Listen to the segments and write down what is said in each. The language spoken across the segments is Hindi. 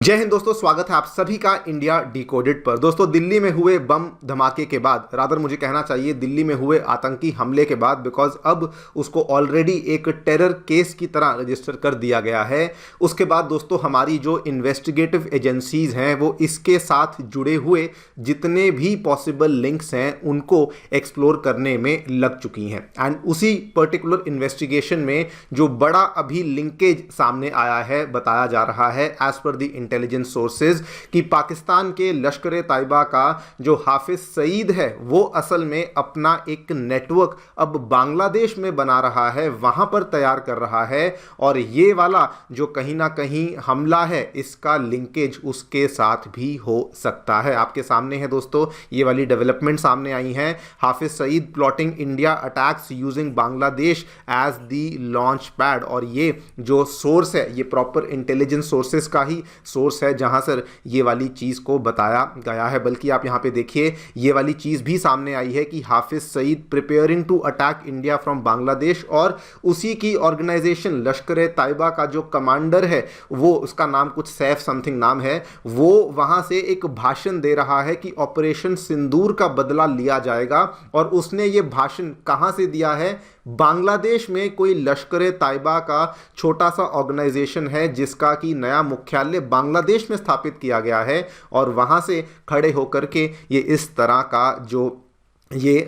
जय हिंद दोस्तों, स्वागत है आप सभी का इंडिया डिकोडेड पर। दोस्तों, दिल्ली में हुए बम धमाके के बाद, रादर मुझे कहना चाहिए दिल्ली में हुए आतंकी हमले के बाद, बिकॉज अब उसको ऑलरेडी एक टेरर केस की तरह रजिस्टर कर दिया गया है। उसके बाद दोस्तों, हमारी जो इन्वेस्टिगेटिव एजेंसीज हैं वो इसके साथ जुड़े हुए जितने भी पॉसिबल लिंक्स हैं उनको एक्सप्लोर करने में लग चुकी हैं। एंड उसी पर्टिकुलर इन्वेस्टिगेशन में जो बड़ा अभी लिंकेज सामने आया है, बताया जा रहा है as per the intelligence sources कि पाकिस्तान के लश्कर तैयबा का जो हाफिज सईद है वो असल में अपना एक नेटवर्क अब बांग्लादेश में बना रहा है, वहां पर तैयार कर रहा है। और ये वाला जो कहीं ना कहीं हमला है इसका लिंकेज उसके साथ भी हो सकता है। आपके सामने है दोस्तों, ये वाली डेवलपमेंट सामने आई है। Hafiz Saeed plotting India attacks using Bangladesh as the launch pad. और ये जो सोर्स है ये प्रॉपर इंटेलिजेंस सोर्सेज का ही सोर्स है जहां से ये वाली चीज को बताया गया है। बल्कि आप यहां पे देखिए, ये वाली चीज भी सामने आई है कि Hafiz Saeed preparing to attack India from Bangladesh, और उसी की ऑर्गेनाइजेशन लश्कर तैयबा का जो कमांडर है वो, उसका नाम कुछ सैफ समथिंग नाम है, वो वहां से एक भाषण दे रहा है कि ऑपरेशन सिंदूर का बदला लिया जाएगा। और उसने ये भाषण कहां से दिया है? बांग्लादेश में कोई लश्कर तैयबा का छोटा सा ऑर्गेनाइजेशन है जिसका कि नया मुख्यालय बांग्लादेश में स्थापित किया गया है, और वहां से खड़े होकर के ये इस तरह का जो ये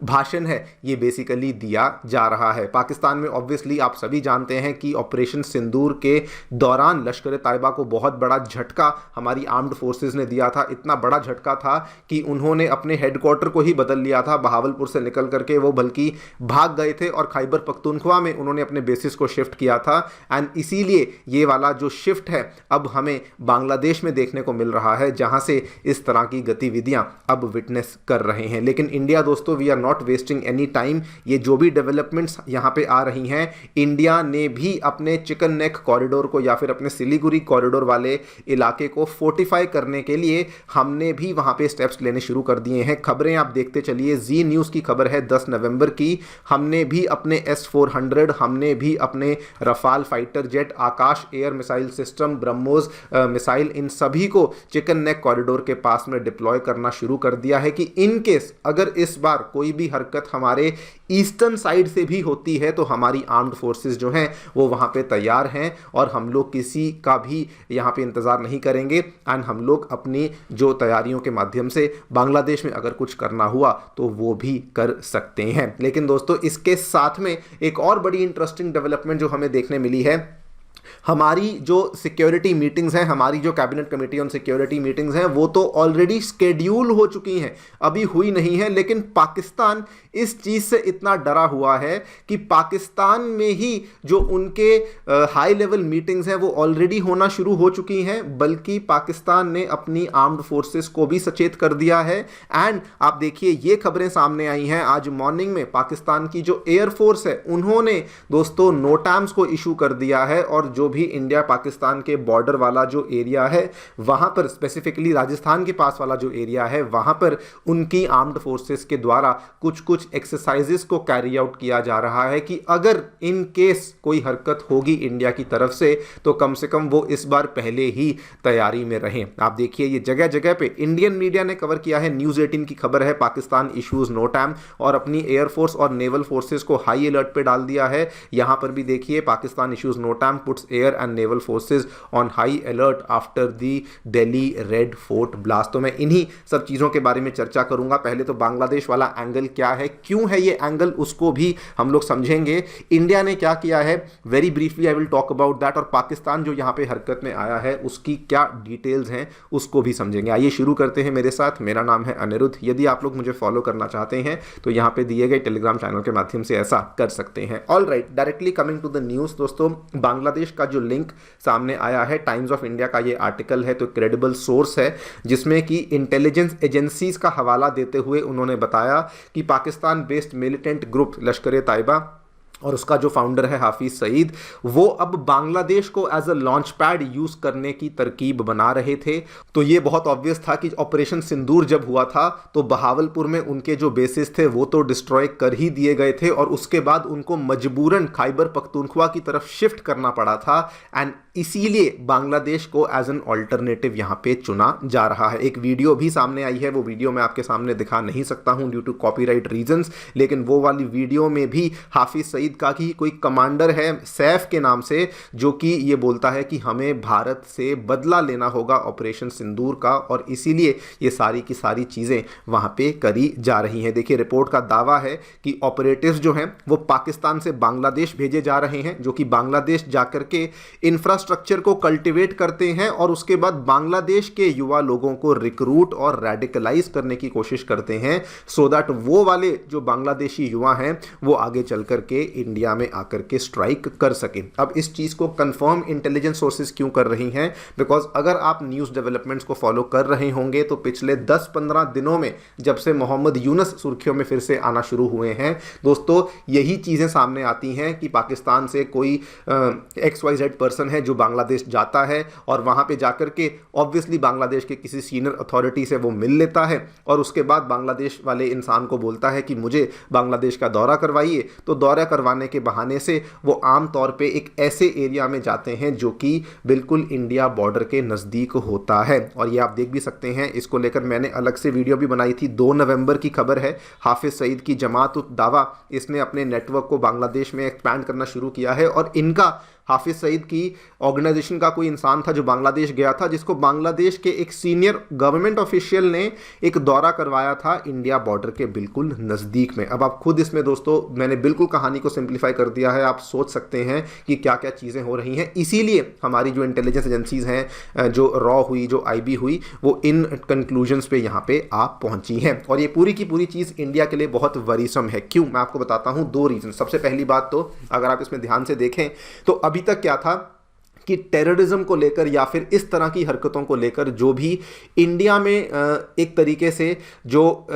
भाषण है ये बेसिकली दिया जा रहा है। पाकिस्तान में ऑब्वियसली आप सभी जानते हैं कि ऑपरेशन सिंदूर के दौरान लश्कर तैयबा को बहुत बड़ा झटका हमारी आर्म्ड फोर्सेस ने दिया था। इतना बड़ा झटका था कि उन्होंने अपने हेडक्वार्टर को ही बदल लिया था। बहावलपुर से निकल करके वो बल्कि भाग गए थे और खैबर पख्तूनख्वा में उन्होंने अपने बेसिस को शिफ्ट किया था। एंड इसीलिए ये वाला जो शिफ्ट है अब हमें बांग्लादेश में देखने को मिल रहा है, जहाँ से इस तरह की गतिविधियाँ अब विटनेस कर रहे हैं। लेकिन इंडिया दोस्तों, we are not wasting any time. ये जो भी डेवलपमेंट्स यहाँ पे आ रही हैं, इंडिया ने भी अपने चिकन नेक कॉरिडोर को या फिर अपने सिलीगुड़ी कॉरिडोर वाले इलाके को फोर्टिफाई करने के लिए हमने भी वहाँ पे स्टेप्स लेने शुरू कर दिए हैं। खबरें आप देखते चलिए, जी न्यूज़ की खबर है 10 नवंबर की। हमने भी अपने S-400, हमने भी अपने Rafale fighter jet, Akash air missile system, BrahMos missile, इन सभी को चिकन नेक कॉरिडोर के पास में डिप्लॉय करना शुरू कर दिया है कि इन केस अगर इस बार कोई भी हरकत हमारे ईस्टर्न साइड से भी होती है तो हमारी आर्म्ड फोर्सेस जो हैं वो वहां पे तैयार हैं, और हम लोग किसी का भी यहां पे इंतजार नहीं करेंगे। एंड हम लोग अपनी जो तैयारियों के माध्यम से बांग्लादेश में अगर कुछ करना हुआ तो वो भी कर सकते हैं। लेकिन दोस्तों, इसके साथ में एक और बड़ी इंटरेस्टिंग डेवलपमेंट जो हमें देखने मिली है, हमारी जो सिक्योरिटी मीटिंग्स हैं, हमारी जो cabinet committee on security meetings हैं, वो तो ऑलरेडी स्केड्यूल हो चुकी हैं, अभी हुई नहीं है। लेकिन पाकिस्तान इस चीज़ से इतना डरा हुआ है कि पाकिस्तान में ही जो उनके हाई लेवल मीटिंग्स हैं वो ऑलरेडी होना शुरू हो चुकी हैं। बल्कि पाकिस्तान ने अपनी आर्म्ड फोर्सेस को भी सचेत कर दिया है। एंड आप देखिए, ये खबरें सामने आई हैं आज मॉर्निंग में, पाकिस्तान की जो एयरफोर्स है उन्होंने दोस्तों नोटैम्स को इशू कर दिया है। और जो भी इंडिया पाकिस्तान के बॉर्डर वाला जो एरिया है, वहां पर स्पेसिफिकली राजस्थान के पास वाला जो एरिया है, वहां पर उनकी आर्म्ड फोर्सेस के द्वारा कुछ कुछ एक्सरसाइजेस को कैरी आउट किया जा रहा है कि अगर इन केस कोई हरकत होगी इंडिया की तरफ से तो कम से कम वो इस बार पहले ही तैयारी में रहें। आप देखिए, ये जगह जगह पे इंडियन मीडिया ने कवर किया है। न्यूज़ 18 की खबर है, पाकिस्तान इश्यूज नोटैम, और अपनी एयरफोर्स और नेवल फोर्सेस को हाई अलर्ट पे डाल दिया है। यहां पर भी देखिए, Pakistan issues NOTAM puts air and naval forces on high alert after the Delhi Red Fort blast. तो मैं इन्हीं सब चीज़ों के बारे में चर्चा करूंगा। पहले तो बांग्लादेश वाला एंगल क्या है, क्यों है ये एंगल, उसको भी हम लोग समझेंगे। इंडिया ने क्या किया है, very briefly I will talk about that. और पाकिस्तान जो यहाँ पे हरकत में आया है उसकी क्या डिटेल्स हैं उसको भी समझेंगे। आइए शुरू करते हैं मेरे साथ। मेरा नाम है अनिरुद्ध। यदि आप लोग मुझे फॉलो करना चाहते हैं तो यहाँ पे दिए गए टेलीग्राम चैनल के माध्यम से ऐसा कर सकते हैं। All right, directly coming to the news दोस्तों, बांग्लादेश का जो लिंक सामने आया है, टाइम्स ऑफ इंडिया का ये आर्टिकल है, तो क्रेडिबल सोर्स है जिसमें कि इंटेलिजेंस एजेंसीज का हवाला देते हुए उन्होंने बताया कि पाकिस्तान बेस्ड मिलिटेंट ग्रुप लश्कर तैयबा और उसका जो फाउंडर है हाफिज सईद, वो अब बांग्लादेश को as a launch pad use करने की तरकीब बना रहे थे। तो ये बहुत ऑब्वियस था कि ऑपरेशन सिंदूर जब हुआ था तो बहावलपुर में उनके जो बेसिस थे वो तो डिस्ट्रॉय कर ही दिए गए थे, और उसके बाद उनको मजबूरन खैबर पख्तूनख्वा की तरफ शिफ्ट करना पड़ा था। एंड इसीलिए बांग्लादेश को एज एन ऑल्टरनेटिव यहाँ पे चुना जा रहा है। एक वीडियो भी सामने आई है, वो वीडियो मैं आपके सामने दिखा नहीं सकता हूँ ड्यू टू कॉपीराइट रीजंस, लेकिन वो वाली वीडियो में भी हाफिज सईद का कि कोई कमांडर है सैफ के नाम से, जो कि ये बोलता है कि हमें भारत से बदला लेना होगा ऑपरेशन सिंदूर का, और इसीलिए ये सारी की सारी चीज़ें वहाँ पे करी जा रही हैं। देखिए रिपोर्ट का दावा है कि ऑपरेटिव्स जो हैं वो पाकिस्तान से बांग्लादेश भेजे जा रहे हैं, जो कि बांग्लादेश जाकर के इंफ्रास्ट्रक्चर को कल्टिवेट करते हैं और उसके बाद बांग्लादेश के युवा लोगों को रिक्रूट और रेडिकलाइज करने की कोशिश करते हैं, सो दैट वो वाले जो बांग्लादेशी युवा हैं वो आगे चल करके इंडिया में आकर के स्ट्राइक कर सकें। अब इस चीज़ को कंफर्म इंटेलिजेंस सोर्सेज क्यों कर रही हैं? बिकॉज अगर आप न्यूज़ डेवलपमेंट्स को फॉलो कर रहे होंगे तो पिछले 10-15 दिनों में जब से मोहम्मद यूनुस सुर्खियों में फिर से आना शुरू हुए हैं दोस्तों, यही चीज़ें सामने आती हैं कि पाकिस्तान से कोई XYZ पर्सन है जो बांग्लादेश जाता है और वहाँ पे जाकर के ऑब्वियसली बांग्लादेश के किसी सीनियर अथॉरिटी से वो मिल लेता है और उसके बाद बांग्लादेश वाले इंसान को बोलता है कि मुझे बांग्लादेश का दौरा करवाइए। तो दौरा करवाने के बहाने से वो आम तौर पे एक ऐसे एरिया में जाते हैं जो कि बिल्कुल इंडिया बॉर्डर के नज़दीक होता है, और ये आप देख भी सकते हैं। इसको लेकर मैंने अलग से वीडियो भी बनाई थी, 2 नवंबर की खबर है। हाफिज सईद की जमात उत दावा, इसने अपने नेटवर्क को बांग्लादेश में एक्सपैंड करना शुरू किया है, और इनका हाफिज सईद की ऑर्गेनाइजेशन का कोई इंसान था जो बांग्लादेश गया था, जिसको बांग्लादेश के एक सीनियर गवर्नमेंट ऑफिशियल ने एक दौरा करवाया था इंडिया बॉर्डर के बिल्कुल नज़दीक में। अब आप खुद इसमें दोस्तों, मैंने बिल्कुल कहानी को सिंप्लीफाई कर दिया है, आप सोच सकते हैं कि क्या क्या चीज़ें हो रही हैं। इसीलिए हमारी जो इंटेलिजेंस एजेंसीज हैं, जो रॉ हुई, जो IB हुई, वो इन कंक्लूजन्स पे यहाँ पे आप पहुँची हैं, और ये पूरी की पूरी चीज़ इंडिया के लिए बहुत वरीसम है। क्यों? मैं आपको बताता हूँ 2 रीज़न। सबसे पहली बात तो अगर आप इसमें ध्यान से देखें तो अभी तक क्या था कि टेररिज्म को लेकर या फिर इस तरह की हरकतों को लेकर जो भी इंडिया में एक तरीके से जो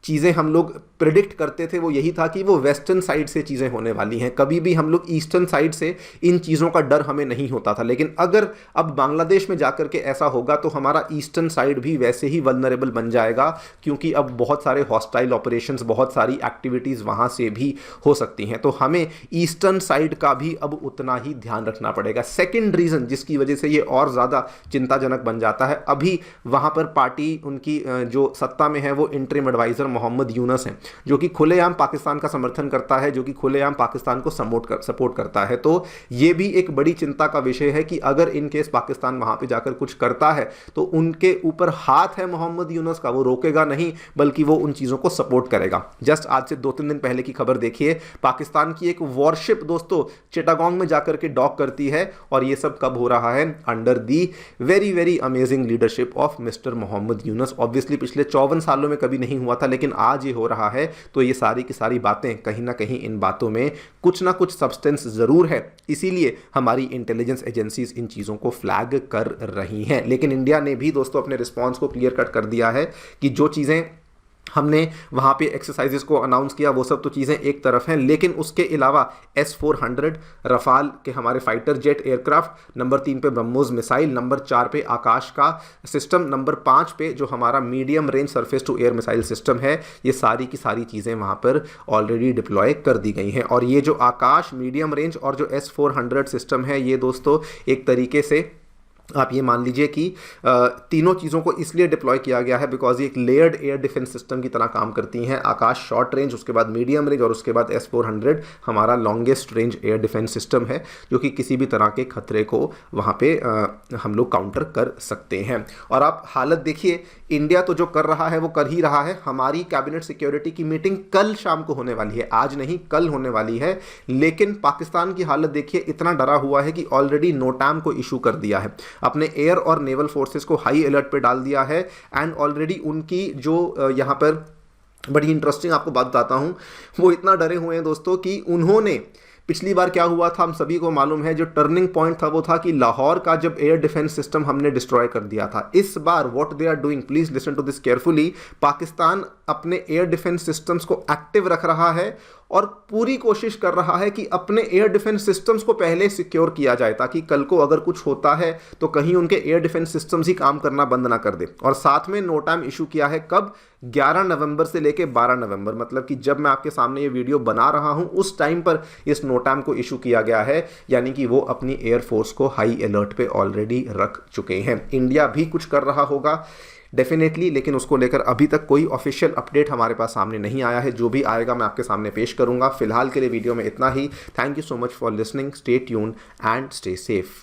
चीज़ें हम लोग प्रेडिक्ट करते थे वो यही था कि वो वेस्टर्न साइड से चीज़ें होने वाली हैं। कभी भी हम लोग ईस्टर्न साइड से इन चीज़ों का डर हमें नहीं होता था, लेकिन अगर अब बांग्लादेश में जाकर के ऐसा होगा तो हमारा ईस्टर्न साइड भी वैसे ही वल्नरेबल बन जाएगा, क्योंकि अब बहुत सारे हॉस्टाइल ऑपरेशंस, बहुत सारी एक्टिविटीज़ वहाँ से भी हो सकती हैं। तो हमें ईस्टर्न साइड का भी अब उतना ही ध्यान रखना पड़ेगा। सेकेंड रीज़न जिसकी वजह से ये और ज़्यादा चिंताजनक बन जाता है, अभी वहाँ पर पार्टी उनकी जो सत्ता में है वो इंटरिम एडवाइज़र मोहम्मद यूनुस हैं, जो कि खुलेआम पाकिस्तान का समर्थन करता है, जो कि खुलेआम पाकिस्तान को सपोर्ट करता है। तो ये भी एक बड़ी चिंता का विषय है कि अगर इन केस पाकिस्तान वहां पे जाकर कुछ करता है तो उनके ऊपर हाथ है मोहम्मद यूनुस का, वो रोकेगा नहीं बल्कि वो उन चीज़ों को सपोर्ट करेगा। जस्ट आज से 2-3 दिन पहले की खबर देखिए, पाकिस्तान की एक वॉरशिप दोस्तों चिटागोंग में जाकर के डॉक करती है, और ये सब कब हो रहा है? Under the very very amazing leadership of mister Mohammad Yunus. Obviously पिछले 54 सालों में कभी नहीं हुआ था, लेकिन आज ये हो रहा है। तो ये सारी की सारी बातें कहीं ना कहीं, इन बातों में कुछ ना कुछ सब्सटेंस जरूर है, इसीलिए हमारी इंटेलिजेंस एजेंसीज इन चीज़ों को फ्लैग कर रही हैं। लेकिन इंडिया ने भी दोस्तों अपने रिस्पॉन्स को क्लियर कट कर दिया है कि जो चीज़ें हमने वहाँ पे एक्सरसाइजेस को अनाउंस किया वो सब तो चीज़ें एक तरफ हैं, लेकिन उसके अलावा S-400 रफाल के हमारे फाइटर जेट एयरक्राफ्ट, नंबर 3 पे ब्रह्मोस मिसाइल, नंबर 4 पे आकाश का सिस्टम, नंबर 5 पे जो हमारा medium range surface to air missile system है, ये सारी की सारी चीज़ें वहाँ पर ऑलरेडी डिप्लॉय कर दी गई हैं। और ये जो आकाश, मीडियम रेंज और जो S-400 सिस्टम है, ये दोस्तों एक तरीके से आप ये मान लीजिए कि तीनों चीज़ों को इसलिए डिप्लॉय किया गया है बिकॉज ये एक लेयर्ड एयर डिफेंस सिस्टम की तरह काम करती हैं। आकाश शॉर्ट रेंज, उसके बाद मीडियम रेंज और उसके बाद S-400 हमारा longest range air defence system है, जो कि किसी भी तरह के खतरे को वहाँ पे हम लोग काउंटर कर सकते हैं। और आप हालत देखिए, इंडिया तो जो कर रहा है वो कर ही रहा है। हमारी कैबिनेट सिक्योरिटी की मीटिंग कल शाम को होने वाली है, आज नहीं कल होने वाली है, लेकिन पाकिस्तान की हालत देखिए, इतना डरा हुआ है कि ऑलरेडी नोटाम को इशू कर दिया है, अपने एयर और नेवल फोर्सेस को हाई अलर्ट पे डाल दिया है। एंड ऑलरेडी उनकी जो यहाँ पर बड़ी इंटरेस्टिंग आपको बात बताता हूँ, वो इतना डरे हुए हैं दोस्तों कि उन्होंने पिछली बार क्या हुआ था हम सभी को मालूम है, जो टर्निंग पॉइंट था वो था कि लाहौर का जब एयर डिफेंस सिस्टम हमने डिस्ट्रॉय कर दिया था। इस बार what they are doing, please listen to this carefully, Pakistan अपने एयर डिफेंस सिस्टम्स को एक्टिव रख रहा है और पूरी कोशिश कर रहा है कि अपने एयर डिफेंस सिस्टम्स को पहले सिक्योर किया जाए, ताकि कल को अगर कुछ होता है तो कहीं उनके एयर डिफेंस सिस्टम्स ही काम करना बंद ना कर दे। और साथ में नोटाम इशू किया है कब, 11 नवंबर से लेकर 12 नवंबर, मतलब कि जब मैं आपके सामने ये वीडियो बना रहा हूं उस टाइम पर इस नोटाम को इशू किया गया है, यानी कि वो अपनी एयरफोर्स को हाई अलर्ट पे ऑलरेडी रख चुके हैं। इंडिया भी कुछ कर रहा होगा डेफिनेटली, लेकिन उसको लेकर अभी तक कोई ऑफिशियल अपडेट हमारे पास सामने नहीं आया है। जो भी आएगा मैं आपके सामने पेश करूंगा। फिलहाल के लिए वीडियो में इतना ही। Thank you so much for listening, stay tuned and stay safe.